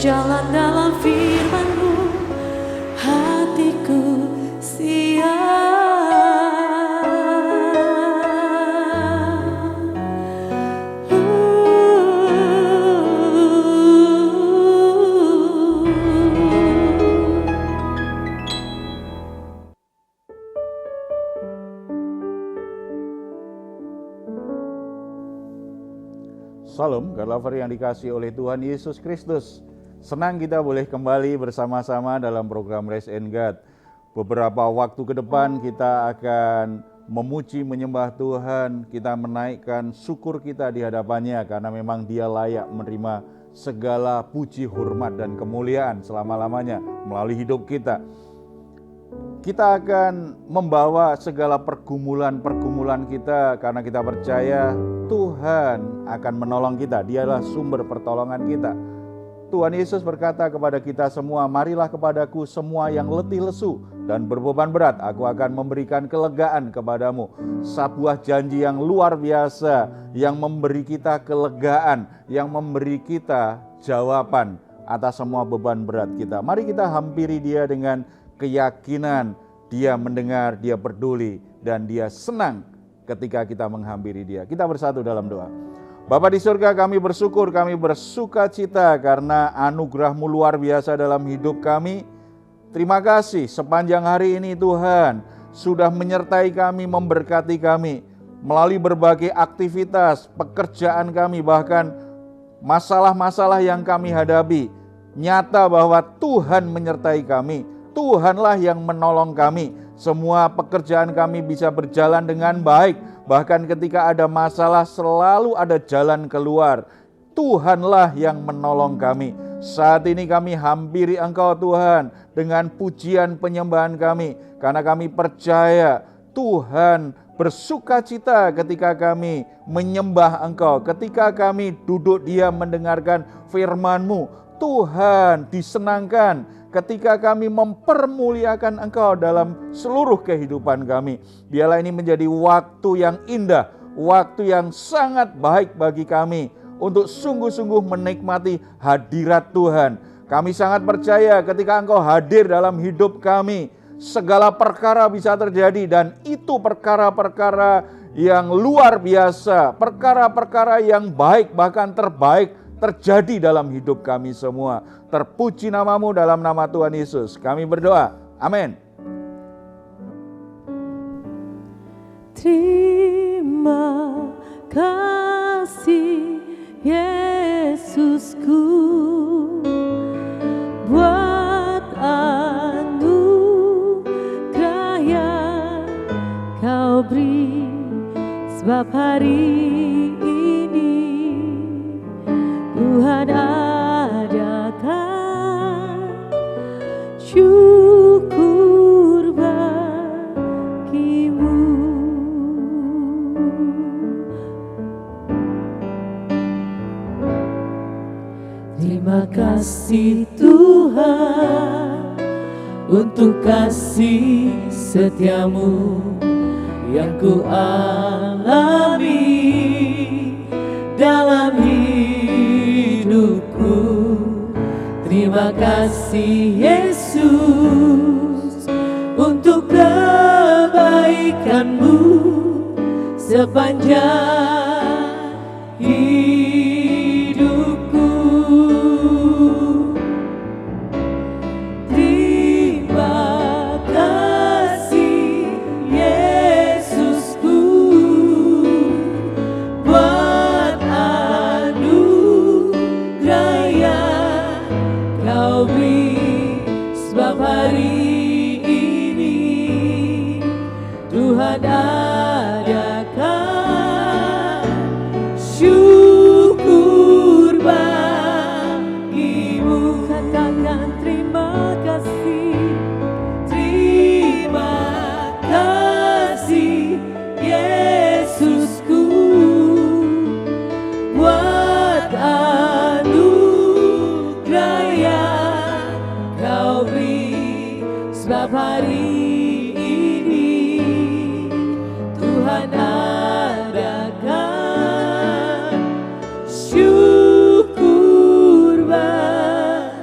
berjalan dalam firman-Mu, hatiku siap. Salam, God lover yang dikasihi oleh Tuhan Yesus Kristus. Senang kita boleh kembali bersama-sama dalam program Rest in God. Beberapa waktu ke depan kita akan memuji menyembah Tuhan, kita menaikkan syukur kita di hadapannya karena memang Dia layak menerima segala puji, hormat, dan kemuliaan selama-lamanya melalui hidup kita. Kita akan membawa segala pergumulan-pergumulan kita karena kita percaya Tuhan akan menolong kita. Dialah sumber pertolongan kita. Tuhan Yesus berkata kepada kita semua, marilah kepadaku semua yang letih lesu dan berbeban berat, aku akan memberikan kelegaan kepadamu. Sebuah janji yang luar biasa yang memberi kita kelegaan, yang memberi kita jawaban atas semua beban berat kita. Mari kita hampiri Dia dengan keyakinan Dia mendengar, Dia peduli, dan Dia senang ketika kita menghampiri Dia. Kita bersatu dalam doa. Bapa di surga, kami bersyukur, kami bersuka cita karena anugerah-Mu luar biasa dalam hidup kami. Terima kasih sepanjang hari ini Tuhan sudah menyertai kami, memberkati kami melalui berbagai aktivitas, pekerjaan kami, bahkan masalah-masalah yang kami hadapi. Nyata bahwa Tuhan menyertai kami. Tuhanlah yang menolong kami. Semua pekerjaan kami bisa berjalan dengan baik. Bahkan ketika ada masalah selalu ada jalan keluar. Tuhanlah yang menolong kami. Saat ini kami hampiri Engkau Tuhan dengan pujian penyembahan kami. Karena kami percaya Tuhan bersukacita ketika kami menyembah Engkau. Ketika kami duduk diam mendengarkan firman-Mu. Tuhan disenangkan ketika kami mempermuliakan Engkau dalam seluruh kehidupan kami. Biarlah ini menjadi waktu yang indah, waktu yang sangat baik bagi kami untuk sungguh-sungguh menikmati hadirat Tuhan. Kami sangat percaya ketika Engkau hadir dalam hidup kami, segala perkara bisa terjadi, dan itu perkara-perkara yang luar biasa, perkara-perkara yang baik, bahkan terbaik terjadi dalam hidup kami semua. Terpuji nama-Mu dalam nama Tuhan Yesus. Kami berdoa. Amin. Terima kasih Yesusku buat anugerah yang Kau beri, sebab hari ini Tuhan adakan syukur bagi-Mu. Terima kasih Tuhan untuk kasih setia-Mu yang ku alami dalam hidupku. Terima kasih Yesus untuk kebaikan-Mu sepanjang hidupku. Terima kasih Yesusku buat anugerah yang Kau beri, sebab hari ini Tuhan adakan syukur bagi-Mu. Katakan terima kasih. Terima kasih Yesusku buat anugerah yang Kau beri, sebab hari ini Tuhan adakan syukur bagi-Mu.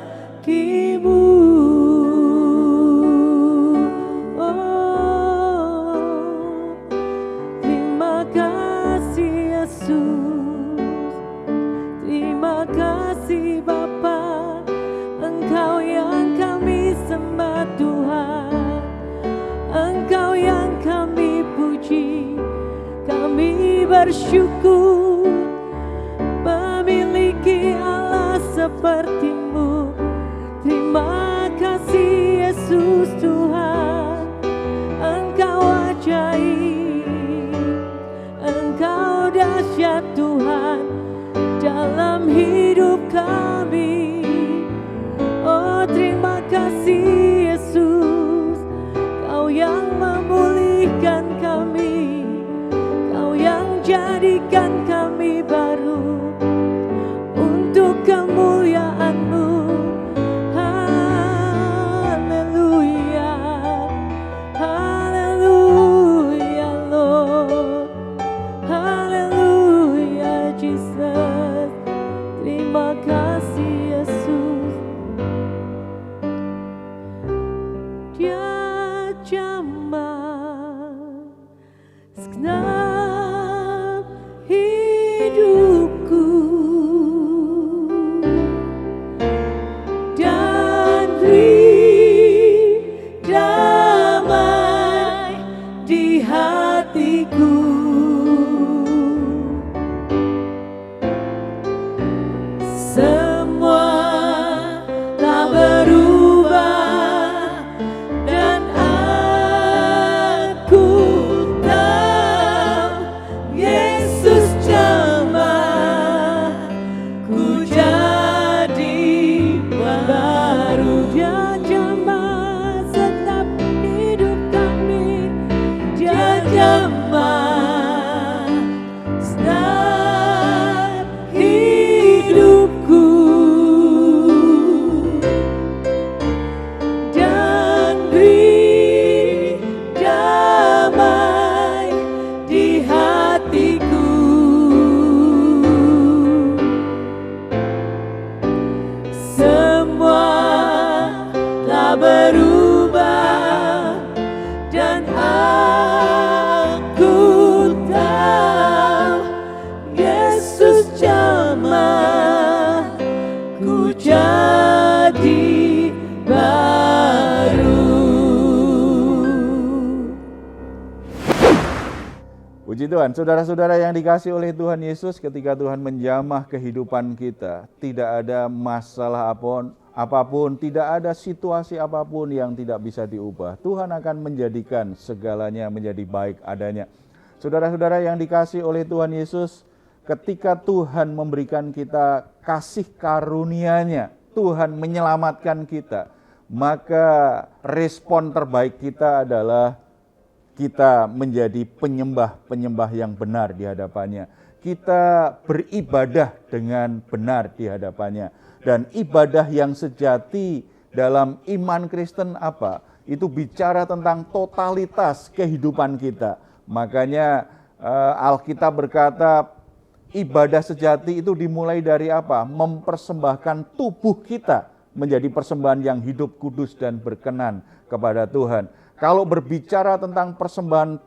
Yesus jamah ku jadi baru. Puji Tuhan, saudara-saudara yang dikasihi oleh Tuhan Yesus, ketika Tuhan menjamah kehidupan kita, tidak ada masalah apapun, tidak ada situasi apapun yang tidak bisa diubah. Tuhan akan menjadikan segalanya menjadi baik adanya. Saudara-saudara yang dikasihi oleh Tuhan Yesus, ketika Tuhan memberikan kita kasih karunia-Nya, Tuhan menyelamatkan kita, maka respon terbaik kita adalah kita menjadi penyembah-penyembah yang benar di hadapannya. Kita beribadah dengan benar di hadapannya. Dan ibadah yang sejati dalam iman Kristen apa? Itu bicara tentang totalitas kehidupan kita. Makanya Alkitab berkata ibadah sejati itu dimulai dari apa? Mempersembahkan tubuh kita menjadi persembahan yang hidup, kudus, dan berkenan kepada Tuhan. Kalau berbicara tentang persembahan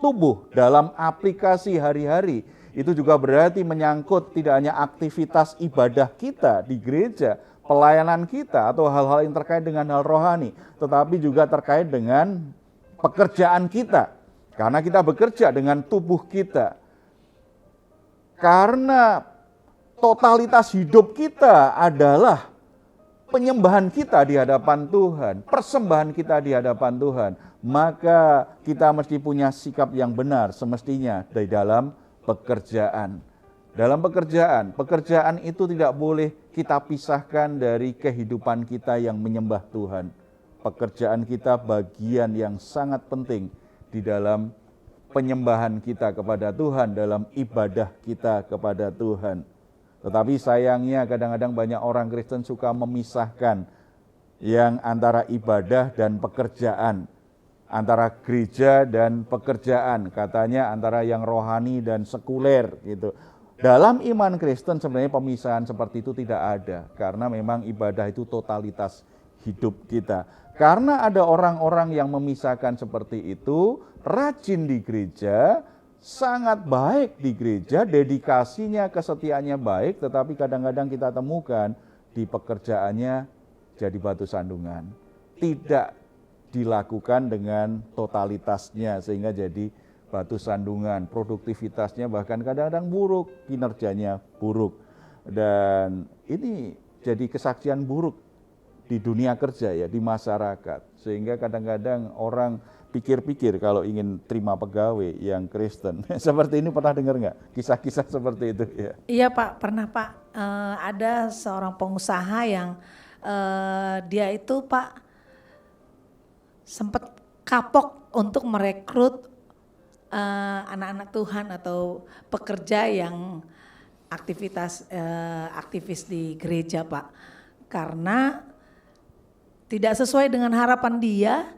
tubuh dalam aplikasi hari-hari, itu juga berarti menyangkut tidak hanya aktivitas ibadah kita di gereja, pelayanan kita, atau hal-hal yang terkait dengan hal rohani, tetapi juga terkait dengan pekerjaan kita. Karena kita bekerja dengan tubuh kita. Karena totalitas hidup kita adalah penyembahan kita di hadapan Tuhan, persembahan kita di hadapan Tuhan, maka kita mesti punya sikap yang benar semestinya di dalam pekerjaan. Dalam pekerjaan itu tidak boleh kita pisahkan dari kehidupan kita yang menyembah Tuhan. Pekerjaan kita bagian yang sangat penting di dalam penyembahan kita kepada Tuhan, dalam ibadah kita kepada Tuhan. Tetapi sayangnya kadang-kadang banyak orang Kristen suka memisahkan yang antara ibadah dan pekerjaan, antara gereja dan pekerjaan, katanya antara yang rohani dan sekuler gitu. Dalam iman Kristen sebenarnya pemisahan seperti itu tidak ada, karena memang ibadah itu totalitas hidup kita. Karena ada orang-orang yang memisahkan seperti itu, rajin di gereja, sangat baik di gereja, dedikasinya, kesetiaannya baik, tetapi kadang-kadang kita temukan di pekerjaannya jadi batu sandungan. Tidak dilakukan dengan totalitasnya sehingga jadi batu sandungan. Produktivitasnya bahkan kadang-kadang buruk, kinerjanya buruk. Dan ini jadi kesaksian buruk di dunia kerja ya, di masyarakat. Sehingga kadang-kadang orang pikir-pikir kalau ingin terima pegawai yang Kristen. Seperti ini pernah dengar nggak? Kisah-kisah seperti itu ya? Iya Pak, pernah Pak. Ada seorang pengusaha yang dia itu Pak sempat kapok untuk merekrut anak-anak Tuhan atau pekerja yang aktivis di gereja Pak. Karena tidak sesuai dengan harapan dia.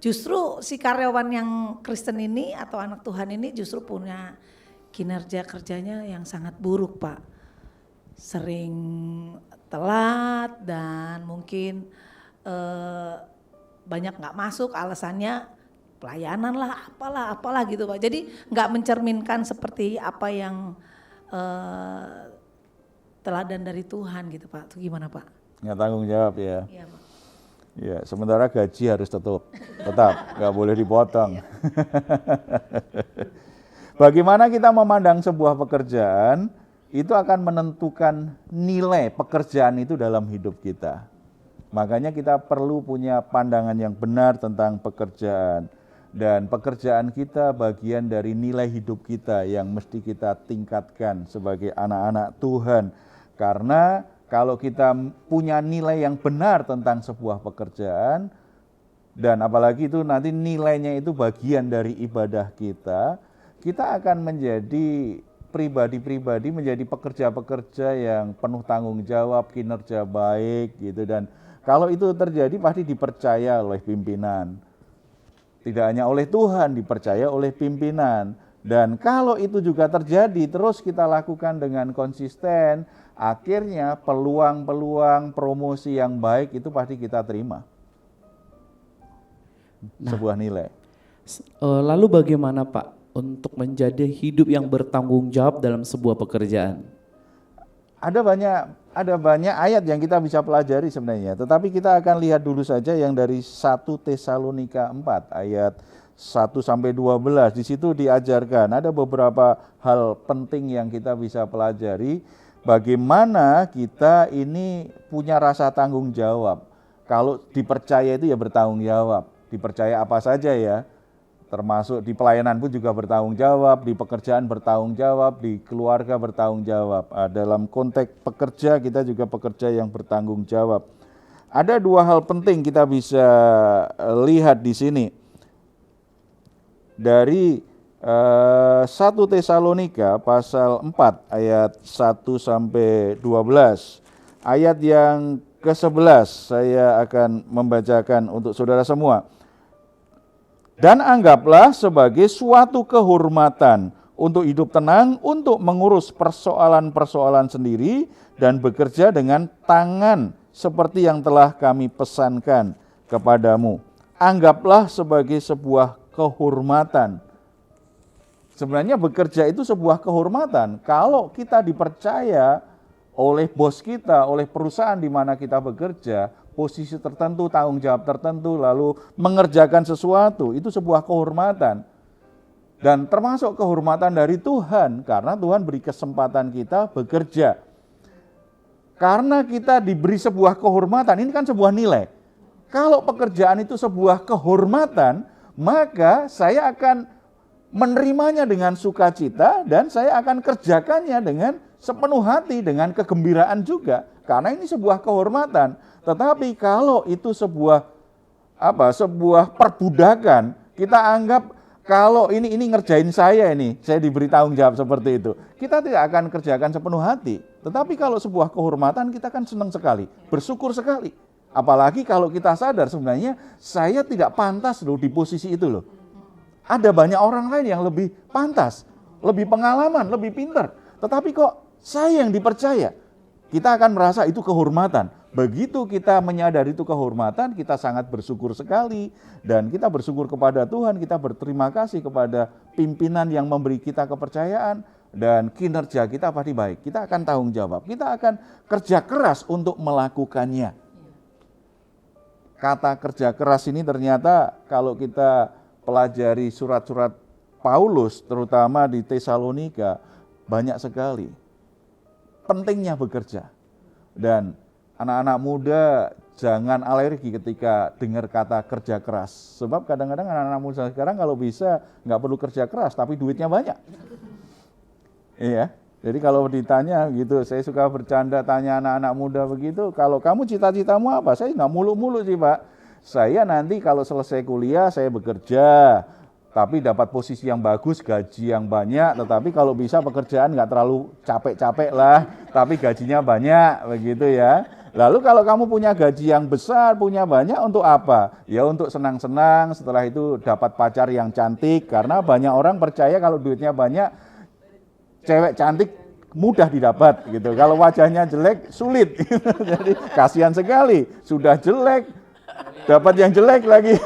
Justru si karyawan yang Kristen ini atau anak Tuhan ini justru punya kinerja kerjanya yang sangat buruk Pak. Sering telat dan mungkin banyak gak masuk, alasannya pelayanan lah, apalah gitu Pak. Jadi gak mencerminkan seperti apa yang teladan dari Tuhan gitu Pak. Itu gimana Pak? Nggak tanggung jawab ya? Iya Pak. Ya, sementara gaji harus tetap, nggak boleh dipotong. Bagaimana kita memandang sebuah pekerjaan, itu akan menentukan nilai pekerjaan itu dalam hidup kita. Makanya kita perlu punya pandangan yang benar tentang pekerjaan. Dan pekerjaan kita bagian dari nilai hidup kita yang mesti kita tingkatkan sebagai anak-anak Tuhan. Karena kalau kita punya nilai yang benar tentang sebuah pekerjaan, dan apalagi itu nanti nilainya itu bagian dari ibadah kita, kita akan menjadi pribadi-pribadi, menjadi pekerja-pekerja yang penuh tanggung jawab, kinerja baik gitu. Dan kalau itu terjadi pasti dipercaya oleh pimpinan. Tidak hanya oleh Tuhan, dipercaya oleh pimpinan. Dan kalau itu juga terjadi, terus kita lakukan dengan konsisten, akhirnya peluang-peluang promosi yang baik itu pasti kita terima. Sebuah nilai. Lalu bagaimana Pak untuk menjadi hidup yang bertanggung jawab dalam sebuah pekerjaan? ada banyak ayat yang kita bisa pelajari sebenarnya, tetapi kita akan lihat dulu saja yang dari 1 Tesalonika 4 ayat 1 sampai 12. Di situ diajarkan ada beberapa hal penting yang kita bisa pelajari, bagaimana kita ini punya rasa tanggung jawab. Kalau dipercaya itu ya bertanggung jawab. Dipercaya apa saja ya, termasuk di pelayanan pun juga bertanggung jawab, di pekerjaan bertanggung jawab, di keluarga bertanggung jawab. Dalam konteks pekerja kita juga pekerja yang bertanggung jawab. Ada dua hal penting kita bisa lihat di sini. Dari 1 Tesalonika pasal 4 ayat 1 sampai 12. Ayat yang ke-11 saya akan membacakan untuk saudara semua. Dan anggaplah sebagai suatu kehormatan untuk hidup tenang, untuk mengurus persoalan-persoalan sendiri dan bekerja dengan tangan seperti yang telah kami pesankan kepadamu. Anggaplah sebagai sebuah kehormatan. Sebenarnya bekerja itu sebuah kehormatan. Kalau kita dipercaya oleh bos kita, oleh perusahaan di mana kita bekerja, posisi tertentu, tanggung jawab tertentu, lalu mengerjakan sesuatu, itu sebuah kehormatan. Dan termasuk kehormatan dari Tuhan, karena Tuhan beri kesempatan kita bekerja. Karena kita diberi sebuah kehormatan, ini kan sebuah nilai. Kalau pekerjaan itu sebuah kehormatan, maka saya akan menerimanya dengan sukacita dan saya akan kerjakannya dengan sepenuh hati, dengan kegembiraan juga, karena ini sebuah kehormatan. Tetapi kalau itu sebuah perbudakan, kita anggap kalau ini ngerjain saya diberi tanggung jawab seperti itu, kita tidak akan kerjakan sepenuh hati. Tetapi kalau sebuah kehormatan, kita kan senang sekali, bersyukur sekali. Apalagi kalau kita sadar sebenarnya saya tidak pantas loh di posisi itu loh. Ada banyak orang lain yang lebih pantas, lebih pengalaman, lebih pintar. Tetapi kok saya yang dipercaya, kita akan merasa itu kehormatan. Begitu kita menyadari itu kehormatan, kita sangat bersyukur sekali. Dan kita bersyukur kepada Tuhan, kita berterima kasih kepada pimpinan yang memberi kita kepercayaan. Dan kinerja kita pasti baik, kita akan tanggung jawab. Kita akan kerja keras untuk melakukannya. Kata kerja keras ini ternyata kalau kita pelajari surat-surat Paulus, terutama di Tesalonika, banyak sekali. Pentingnya bekerja. Dan anak-anak muda jangan alergi ketika dengar kata kerja keras. Sebab kadang-kadang anak-anak muda sekarang kalau bisa nggak perlu kerja keras, tapi duitnya banyak. Iya, jadi kalau ditanya gitu, saya suka bercanda tanya anak-anak muda begitu, kalau kamu cita-citamu apa? Saya nggak muluk-muluk sih Pak. Saya nanti kalau selesai kuliah saya bekerja, tapi dapat posisi yang bagus, gaji yang banyak, tetapi kalau bisa pekerjaan nggak terlalu capek-capek lah, tapi gajinya banyak, begitu ya. Lalu kalau kamu punya gaji yang besar, punya banyak, untuk apa? Ya untuk senang-senang, setelah itu dapat pacar yang cantik, karena banyak orang percaya kalau duitnya banyak, cewek cantik mudah didapat gitu. Kalau wajahnya jelek, sulit. Jadi kasihan sekali, sudah jelek, dapat yang jelek lagi.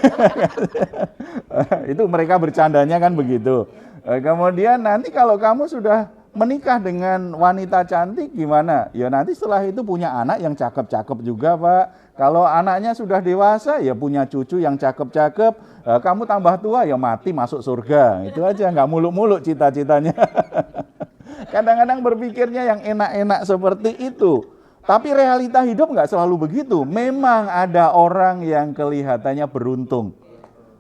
Itu mereka bercandanya kan begitu. Kemudian nanti kalau kamu sudah menikah dengan wanita cantik gimana? Ya nanti setelah itu punya anak yang cakep-cakep juga Pak. Kalau anaknya sudah dewasa ya punya cucu yang cakep-cakep. Kamu tambah tua ya mati masuk surga. Itu aja, nggak muluk-muluk cita-citanya. Kadang-kadang berpikirnya yang enak-enak seperti itu. Tapi realita hidup nggak selalu begitu. Memang ada orang yang kelihatannya beruntung.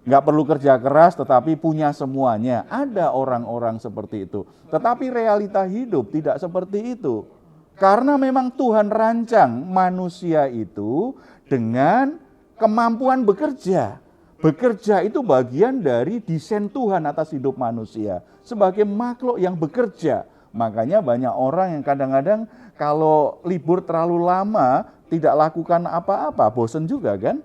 Nggak perlu kerja keras tetapi punya semuanya. Ada orang-orang seperti itu. Tetapi realita hidup tidak seperti itu. Karena memang Tuhan rancang manusia itu dengan kemampuan bekerja. Bekerja itu bagian dari desain Tuhan atas hidup manusia. Sebagai makhluk yang bekerja. Makanya banyak orang yang kadang-kadang kalau libur terlalu lama tidak lakukan apa-apa, bosan juga kan?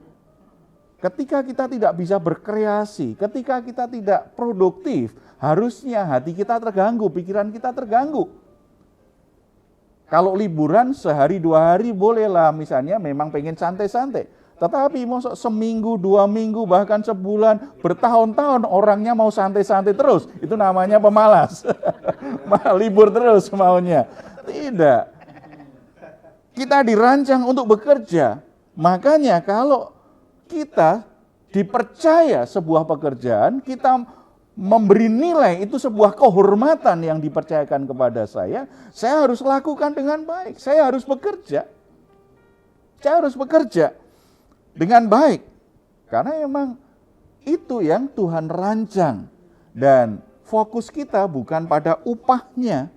Ketika kita tidak bisa berkreasi, ketika kita tidak produktif, harusnya hati kita terganggu, pikiran kita terganggu. Kalau liburan sehari 2 hari bolehlah, misalnya memang pengen santai-santai. Tetapi masuk seminggu, 2 minggu, bahkan sebulan, bertahun-tahun orangnya mau santai-santai terus. Itu namanya pemalas. Libur terus maunya. Tidak. Kita dirancang untuk bekerja. Makanya kalau kita dipercaya sebuah pekerjaan, kita memberi nilai, itu sebuah kehormatan yang dipercayakan kepada saya harus lakukan dengan baik, saya harus bekerja. Saya harus bekerja dengan baik. Karena memang itu yang Tuhan rancang. Dan fokus kita bukan pada upahnya.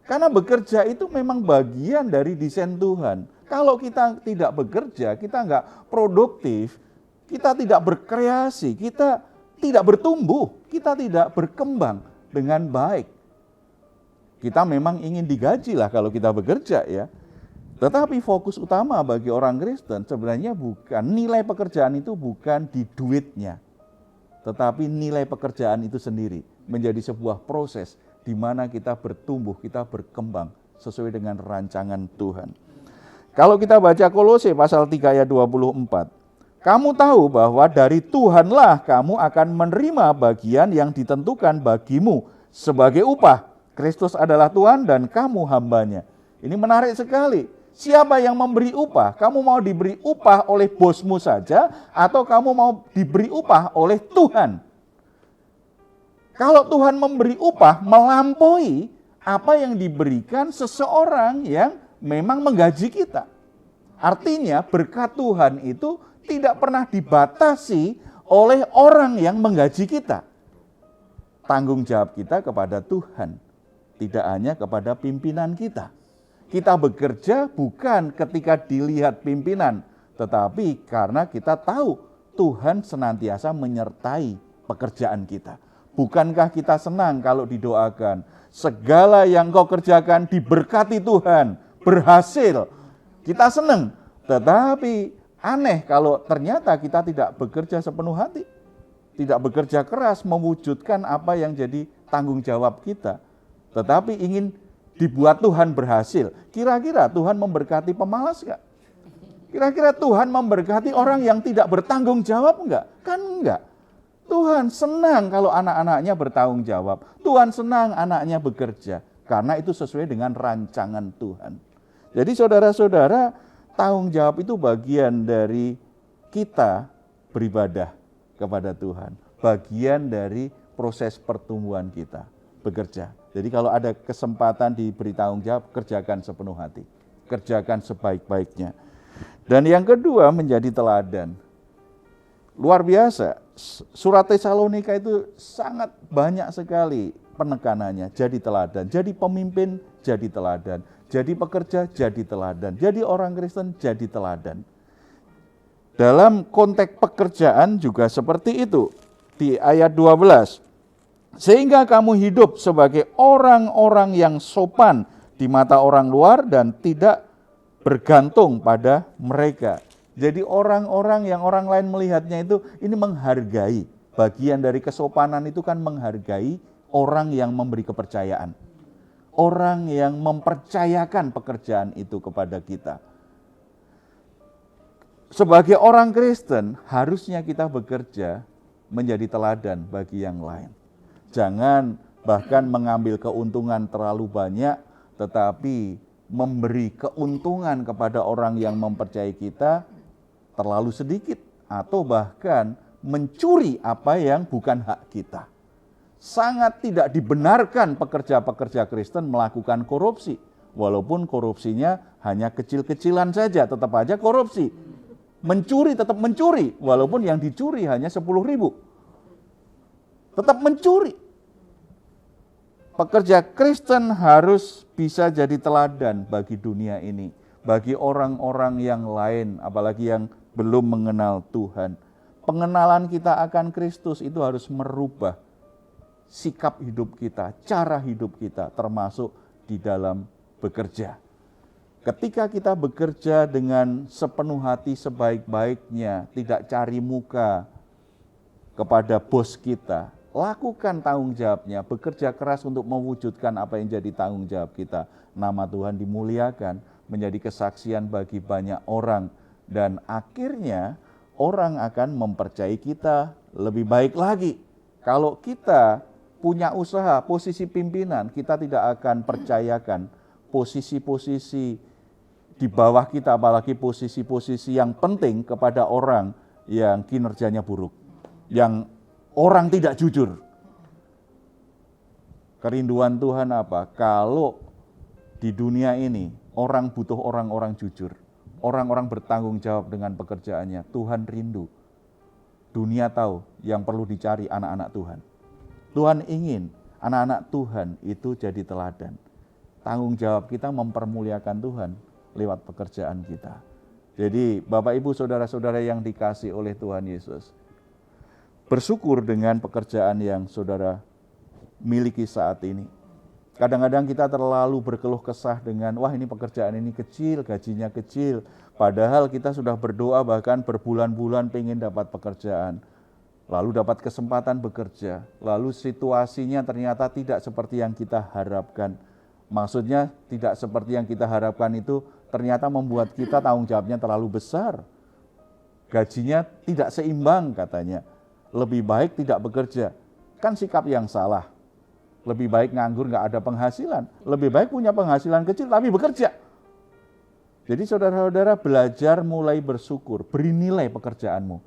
Karena bekerja itu memang bagian dari desain Tuhan. Kalau kita tidak bekerja, kita nggak produktif, kita tidak berkreasi, kita tidak bertumbuh, kita tidak berkembang dengan baik. Kita memang ingin digaji lah kalau kita bekerja ya. Tetapi fokus utama bagi orang Kristen sebenarnya bukan, nilai pekerjaan itu bukan di duitnya. Tetapi nilai pekerjaan itu sendiri menjadi sebuah proses di mana kita bertumbuh, kita berkembang sesuai dengan rancangan Tuhan. Kalau kita baca Kolose pasal 3 ayat 24, kamu tahu bahwa dari Tuhanlah kamu akan menerima bagian yang ditentukan bagimu sebagai upah. Kristus adalah Tuhan dan kamu hambanya. Ini menarik sekali. Siapa yang memberi upah? Kamu mau diberi upah oleh bosmu saja atau kamu mau diberi upah oleh Tuhan? Kalau Tuhan memberi upah melampaui apa yang diberikan seseorang yang memang menggaji kita. Artinya berkat Tuhan itu tidak pernah dibatasi oleh orang yang menggaji kita. Tanggung jawab kita kepada Tuhan, tidak hanya kepada pimpinan kita. Kita bekerja bukan ketika dilihat pimpinan, tetapi karena kita tahu Tuhan senantiasa menyertai pekerjaan kita. Bukankah kita senang kalau didoakan, segala yang kau kerjakan diberkati Tuhan, berhasil. Kita senang, tetapi aneh kalau ternyata kita tidak bekerja sepenuh hati. Tidak bekerja keras mewujudkan apa yang jadi tanggung jawab kita. Tetapi ingin dibuat Tuhan berhasil. Kira-kira Tuhan memberkati pemalas enggak? Kira-kira Tuhan memberkati orang yang tidak bertanggung jawab enggak? Kan enggak. Tuhan senang kalau anak-anaknya bertanggung jawab. Tuhan senang anaknya bekerja. Karena itu sesuai dengan rancangan Tuhan. Jadi saudara-saudara, tanggung jawab itu bagian dari kita beribadah kepada Tuhan. Bagian dari proses pertumbuhan kita, bekerja. Jadi kalau ada kesempatan diberi tanggung jawab, kerjakan sepenuh hati. Kerjakan sebaik-baiknya. Dan yang kedua menjadi teladan. Luar biasa, surat Tesalonika itu sangat banyak sekali penekanannya. Jadi teladan, jadi pemimpin, jadi teladan. Jadi pekerja, jadi teladan. Jadi orang Kristen, jadi teladan. Dalam konteks pekerjaan juga seperti itu. Di ayat 12. Sehingga kamu hidup sebagai orang-orang yang sopan di mata orang luar dan tidak bergantung pada mereka. Jadi orang-orang yang orang lain melihatnya itu ini menghargai. Bagian dari kesopanan itu kan menghargai orang yang memberi kepercayaan. Orang yang mempercayakan pekerjaan itu kepada kita. Sebagai orang Kristen, harusnya kita bekerja menjadi teladan bagi yang lain. Jangan bahkan mengambil keuntungan terlalu banyak, tetapi memberi keuntungan kepada orang yang mempercayai kita terlalu sedikit, atau bahkan mencuri apa yang bukan hak kita. Sangat tidak dibenarkan pekerja-pekerja Kristen melakukan korupsi. Walaupun korupsinya hanya kecil-kecilan saja, tetap aja korupsi. Mencuri tetap mencuri, walaupun yang dicuri hanya 10.000. Tetap mencuri. Pekerja Kristen harus bisa jadi teladan bagi dunia ini. Bagi orang-orang yang lain, apalagi yang belum mengenal Tuhan. Pengenalan kita akan Kristus itu harus merubah sikap hidup kita, cara hidup kita, termasuk di dalam bekerja. Ketika kita bekerja dengan sepenuh hati sebaik-baiknya, tidak cari muka kepada bos kita, lakukan tanggung jawabnya, bekerja keras untuk mewujudkan apa yang jadi tanggung jawab kita. Nama Tuhan dimuliakan, menjadi kesaksian bagi banyak orang, dan akhirnya orang akan mempercayai kita lebih baik lagi. Kalau kita punya usaha, posisi pimpinan, kita tidak akan percayakan posisi-posisi di bawah kita, apalagi posisi-posisi yang penting kepada orang yang kinerjanya buruk, yang orang tidak jujur. Kerinduan Tuhan apa? Kalau di dunia ini orang butuh orang-orang jujur, orang-orang bertanggung jawab dengan pekerjaannya. Tuhan rindu. Dunia tahu yang perlu dicari anak-anak Tuhan. Tuhan ingin anak-anak Tuhan itu jadi teladan. Tanggung jawab kita mempermuliakan Tuhan lewat pekerjaan kita. Jadi Bapak Ibu saudara-saudara yang dikasih oleh Tuhan Yesus, bersyukur dengan pekerjaan yang saudara miliki saat ini. Kadang-kadang kita terlalu berkeluh kesah dengan, wah ini pekerjaan ini kecil, gajinya kecil. Padahal kita sudah berdoa bahkan berbulan-bulan pengen dapat pekerjaan. Lalu dapat kesempatan bekerja. Lalu situasinya ternyata tidak seperti yang kita harapkan. Maksudnya tidak seperti yang kita harapkan itu ternyata membuat kita tanggung jawabnya terlalu besar. Gajinya tidak seimbang katanya. Lebih baik tidak bekerja. Kan sikap yang salah. Lebih baik nganggur nggak ada penghasilan. Lebih baik punya penghasilan kecil tapi bekerja. Jadi saudara-saudara belajar mulai bersyukur. Beri nilai pekerjaanmu.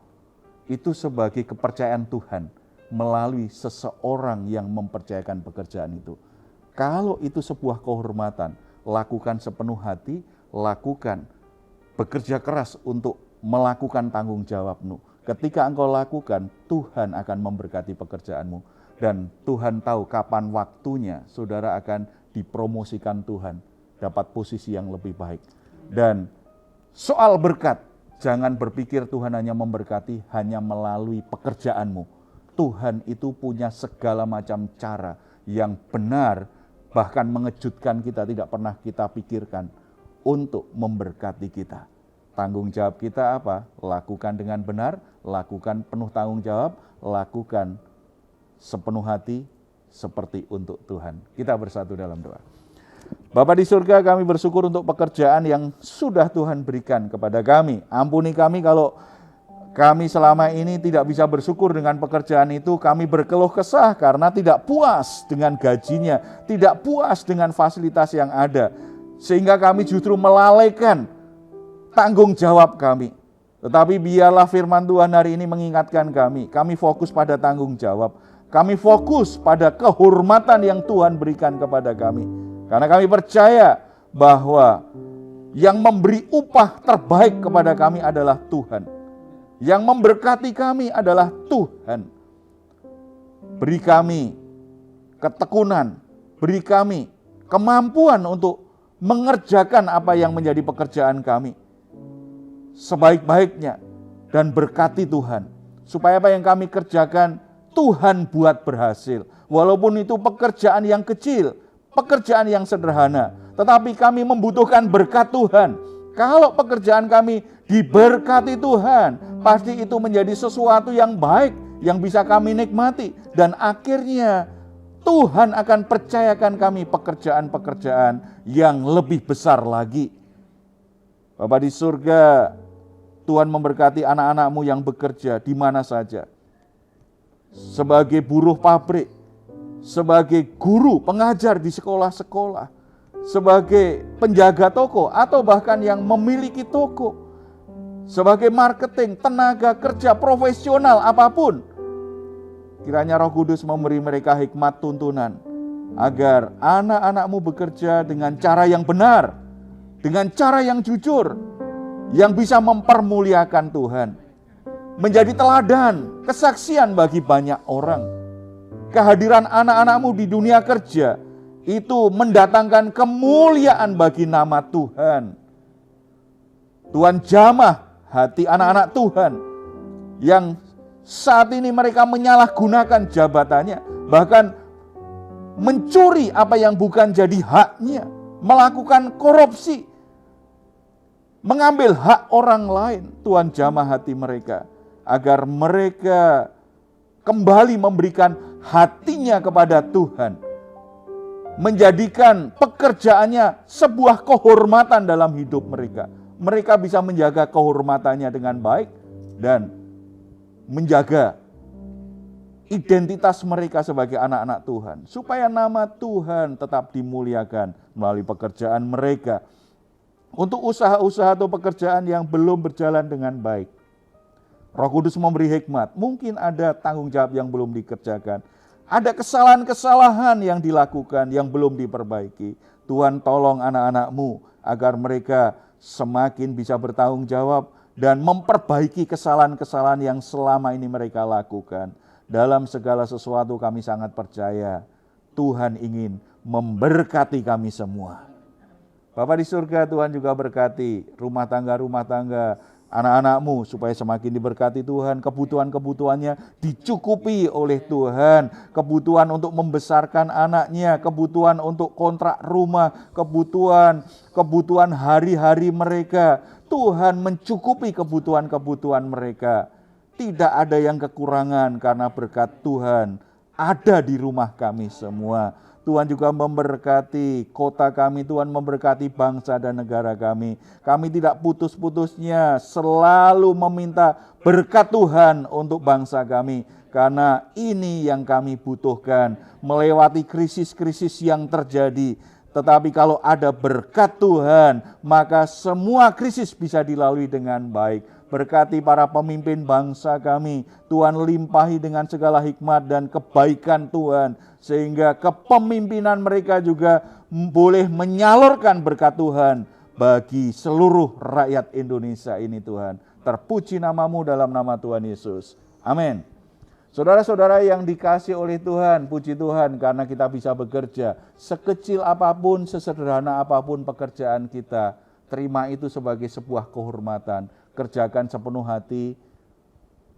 Itu sebagai kepercayaan Tuhan melalui seseorang yang mempercayakan pekerjaan itu. Kalau itu sebuah kehormatan, lakukan sepenuh hati, lakukan. Bekerja keras untuk melakukan tanggung jawabmu. Ketika engkau lakukan, Tuhan akan memberkati pekerjaanmu. Dan Tuhan tahu kapan waktunya saudara akan dipromosikan Tuhan, dapat posisi yang lebih baik. Dan soal berkat, jangan berpikir Tuhan hanya memberkati hanya melalui pekerjaanmu. Tuhan itu punya segala macam cara yang benar, bahkan mengejutkan kita, tidak pernah kita pikirkan untuk memberkati kita. Tanggung jawab kita apa? Lakukan dengan benar, lakukan penuh tanggung jawab, lakukan sepenuh hati seperti untuk Tuhan. Kita bersatu dalam doa. Bapa di surga, kami bersyukur untuk pekerjaan yang sudah Tuhan berikan kepada kami. Ampuni kami kalau kami selama ini tidak bisa bersyukur dengan pekerjaan itu. Kami berkeluh kesah karena tidak puas dengan gajinya, tidak puas dengan fasilitas yang ada. Sehingga kami justru melalaikan tanggung jawab kami. Tetapi biarlah firman Tuhan hari ini mengingatkan kami fokus pada tanggung jawab. Kami fokus pada kehormatan yang Tuhan berikan kepada kami. Karena kami percaya bahwa yang memberi upah terbaik kepada kami adalah Tuhan. Yang memberkati kami adalah Tuhan. Beri kami ketekunan, beri kami kemampuan untuk mengerjakan apa yang menjadi pekerjaan kami sebaik-baiknya dan berkati Tuhan. Supaya apa yang kami kerjakan Tuhan buat berhasil. Walaupun itu pekerjaan yang kecil, pekerjaan yang sederhana, tetapi kami membutuhkan berkat Tuhan. Kalau pekerjaan kami diberkati Tuhan, pasti itu menjadi sesuatu yang baik, yang bisa kami nikmati. Dan akhirnya Tuhan akan percayakan kami pekerjaan-pekerjaan yang lebih besar lagi. Bapa di surga, Tuhan memberkati anak-anak-Mu yang bekerja di mana saja. Sebagai buruh pabrik, sebagai guru pengajar di sekolah-sekolah, sebagai penjaga toko atau bahkan yang memiliki toko, sebagai marketing, tenaga kerja profesional apapun. Kiranya Roh Kudus memberi mereka hikmat tuntunan agar anak-anak-Mu bekerja dengan cara yang benar, dengan cara yang jujur, yang bisa mempermuliakan Tuhan. Menjadi teladan, kesaksian bagi banyak orang. Kehadiran anak-anak-Mu di dunia kerja itu mendatangkan kemuliaan bagi nama Tuhan. Tuhan jamah hati anak-anak Tuhan yang saat ini mereka menyalahgunakan jabatannya, bahkan mencuri apa yang bukan jadi haknya, melakukan korupsi, mengambil hak orang lain. Tuhan jamah hati mereka agar mereka kembali memberikan hatinya kepada Tuhan, menjadikan pekerjaannya sebuah kehormatan dalam hidup mereka. Mereka bisa menjaga kehormatannya dengan baik dan menjaga identitas mereka sebagai anak-anak Tuhan, supaya nama Tuhan tetap dimuliakan melalui pekerjaan mereka. untuk usaha-usaha atau pekerjaan yang belum berjalan dengan baik. Roh Kudus memberi hikmat. Mungkin ada tanggung jawab yang belum dikerjakan. Ada kesalahan-kesalahan yang dilakukan yang belum diperbaiki. Tuhan tolong anak-anak-Mu agar mereka semakin bisa bertanggung jawab dan memperbaiki kesalahan-kesalahan yang selama ini mereka lakukan. Dalam segala sesuatu kami sangat percaya Tuhan ingin memberkati kami semua. Bapa di surga, Tuhan juga berkati rumah tangga anak-anak-Mu supaya semakin diberkati Tuhan. Kebutuhan-kebutuhannya dicukupi oleh Tuhan. Kebutuhan untuk membesarkan anaknya, kebutuhan untuk kontrak rumah, kebutuhan hari-hari mereka. Tuhan mencukupi kebutuhan-kebutuhan mereka. Tidak ada yang kekurangan karena berkat Tuhan ada di rumah kami semua. Tuhan juga memberkati kota kami, Tuhan memberkati bangsa dan negara kami. Kami tidak putus-putusnya selalu meminta berkat Tuhan untuk bangsa kami. Karena ini yang kami butuhkan, melewati krisis-krisis yang terjadi. Tetapi kalau ada berkat Tuhan, maka semua krisis bisa dilalui dengan baik. Berkati para pemimpin bangsa kami, Tuhan limpahi dengan segala hikmat dan kebaikan Tuhan, sehingga kepemimpinan mereka juga boleh menyalurkan berkat Tuhan bagi seluruh rakyat Indonesia ini Tuhan. Terpuji nama-Mu dalam nama Tuhan Yesus. Amin. Saudara-saudara yang dikasih oleh Tuhan, puji Tuhan karena kita bisa bekerja. Sekecil apapun, sesederhana apapun pekerjaan kita, terima itu sebagai sebuah kehormatan. Kerjakan sepenuh hati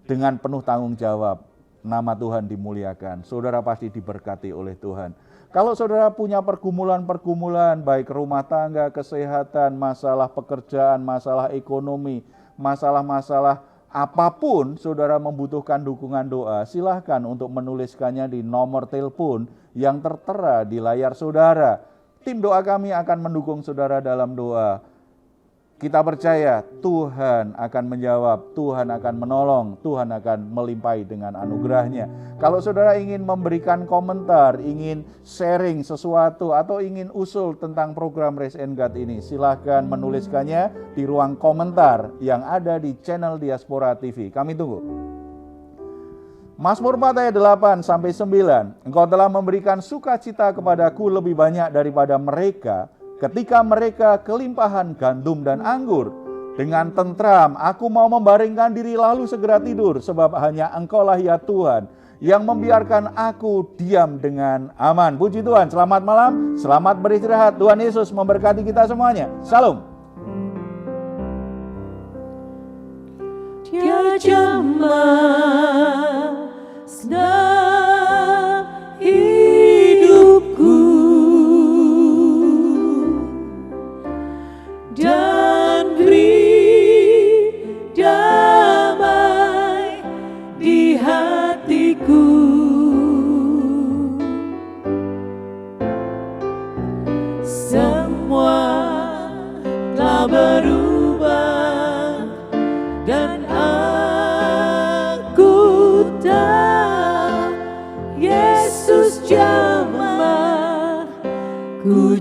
dengan penuh tanggung jawab. Nama Tuhan dimuliakan. Saudara pasti diberkati oleh Tuhan. Kalau saudara punya pergumulan-pergumulan, baik rumah tangga, kesehatan, masalah pekerjaan, masalah ekonomi, masalah-masalah apapun, saudara membutuhkan dukungan doa, silahkan untuk menuliskannya di nomor telepon yang tertera di layar saudara. Tim doa kami akan mendukung saudara dalam doa. Kita percaya Tuhan akan menjawab, Tuhan akan menolong, Tuhan akan melimpahi dengan anugerahnya. Kalau saudara ingin memberikan komentar, ingin sharing sesuatu atau ingin usul tentang program Raise and Guide ini, silahkan menuliskannya di ruang komentar yang ada di channel Diaspora TV. Kami tunggu. Mazmur 4 ayat 8-9. Engkau telah memberikan sukacita kepadaku lebih banyak daripada mereka, ketika mereka kelimpahan gandum dan anggur. Dengan tentram aku mau membaringkan diri lalu segera tidur, sebab hanya Engkaulah ya Tuhan yang membiarkan aku diam dengan aman. Puji Tuhan, selamat malam, selamat beristirahat. Tuhan Yesus memberkati kita semuanya. Salam. Dia jamah senang hidupku dan beri damai di hatiku. Semua telah berubah dan aku tahu Yesus jamah ku